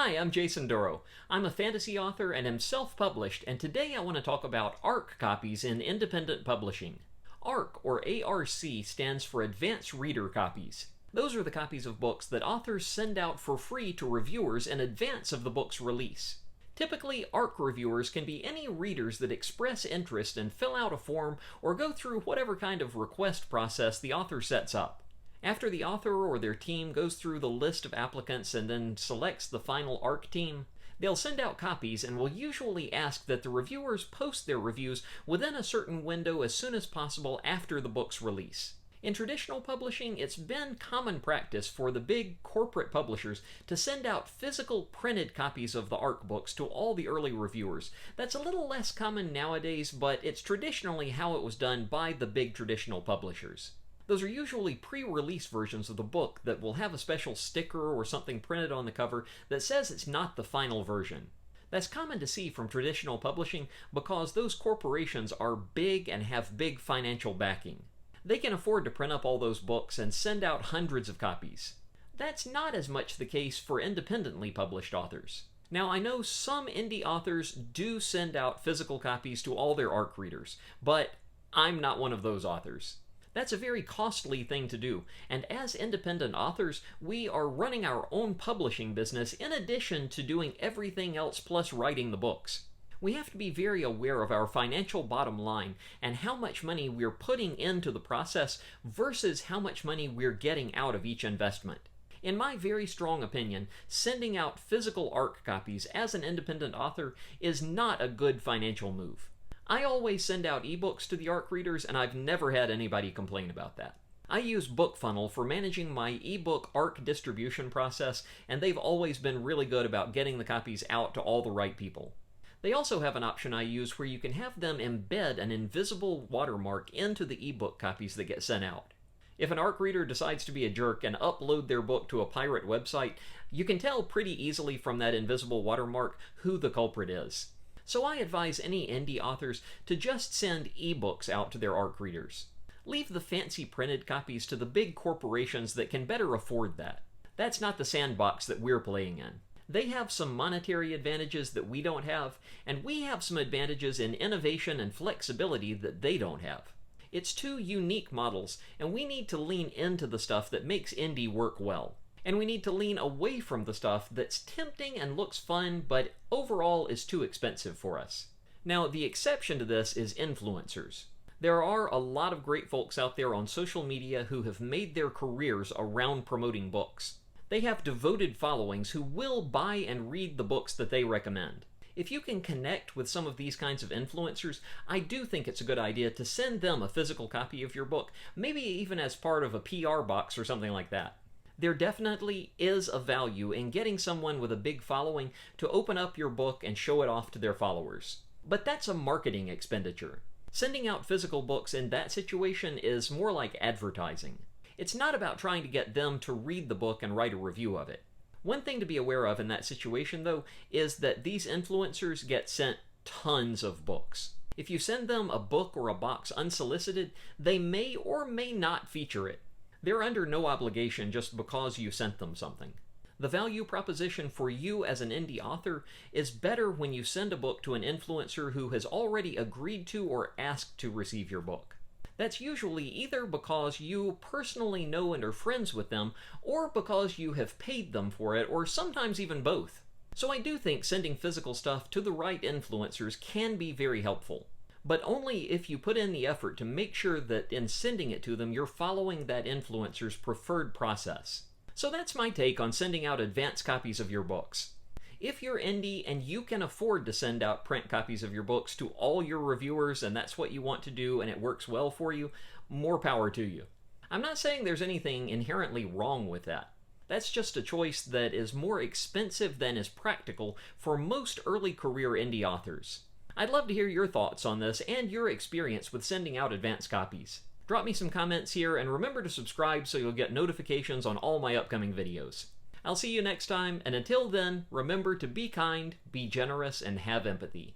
Hi, I'm Jason Duro. I'm a fantasy author and am self-published, and today I want to talk about ARC copies in independent publishing. ARC, or ARC, stands for Advanced Reader Copies. Those are the copies of books that authors send out for free to reviewers in advance of the book's release. Typically, ARC reviewers can be any readers that express interest and fill out a form or go through whatever kind of request process the author sets up. After the author or their team goes through the list of applicants and then selects the final ARC team, they'll send out copies and will usually ask that the reviewers post their reviews within a certain window as soon as possible after the book's release. In traditional publishing, it's been common practice for the big corporate publishers to send out physical printed copies of the ARC books to all the early reviewers. That's a little less common nowadays, but it's traditionally how it was done by the big traditional publishers. Those are usually pre-release versions of the book that will have a special sticker or something printed on the cover that says it's not the final version. That's common to see from traditional publishing because those corporations are big and have big financial backing. They can afford to print up all those books and send out hundreds of copies. That's not as much the case for independently published authors. Now, I know some indie authors do send out physical copies to all their ARC readers, but I'm not one of those authors. That's a very costly thing to do, and as independent authors, we are running our own publishing business in addition to doing everything else plus writing the books. We have to be very aware of our financial bottom line and how much money we're putting into the process versus how much money we're getting out of each investment. In my very strong opinion, sending out physical ARC copies as an independent author is not a good financial move. I always send out ebooks to the ARC readers, and I've never had anybody complain about that. I use BookFunnel for managing my ebook ARC distribution process, and they've always been really good about getting the copies out to all the right people. They also have an option I use where you can have them embed an invisible watermark into the ebook copies that get sent out. If an ARC reader decides to be a jerk and upload their book to a pirate website, you can tell pretty easily from that invisible watermark who the culprit is. So I advise any indie authors to just send ebooks out to their ARC readers. Leave the fancy printed copies to the big corporations that can better afford that. That's not the sandbox that we're playing in. They have some monetary advantages that we don't have, and we have some advantages in innovation and flexibility that they don't have. It's two unique models, and we need to lean into the stuff that makes indie work well. And we need to lean away from the stuff that's tempting and looks fun, but overall is too expensive for us. Now, the exception to this is influencers. There are a lot of great folks out there on social media who have made their careers around promoting books. They have devoted followings who will buy and read the books that they recommend. If you can connect with some of these kinds of influencers, I do think it's a good idea to send them a physical copy of your book, maybe even as part of a PR box or something like that. There definitely is a value in getting someone with a big following to open up your book and show it off to their followers. But that's a marketing expenditure. Sending out physical books in that situation is more like advertising. It's not about trying to get them to read the book and write a review of it. One thing to be aware of in that situation, though, is that these influencers get sent tons of books. If you send them a book or a box unsolicited, they may or may not feature it. They're under no obligation just because you sent them something. The value proposition for you as an indie author is better when you send a book to an influencer who has already agreed to or asked to receive your book. That's usually either because you personally know and are friends with them, or because you have paid them for it, or sometimes even both. So I do think sending physical stuff to the right influencers can be very helpful. But only if you put in the effort to make sure that in sending it to them, you're following that influencer's preferred process. So that's my take on sending out advance copies of your books. If you're indie and you can afford to send out print copies of your books to all your reviewers and that's what you want to do and it works well for you, more power to you. I'm not saying there's anything inherently wrong with that. That's just a choice that is more expensive than is practical for most early career indie authors. I'd love to hear your thoughts on this and your experience with sending out advance copies. Drop me some comments here and remember to subscribe so you'll get notifications on all my upcoming videos. I'll see you next time, and until then, remember to be kind, be generous, and have empathy.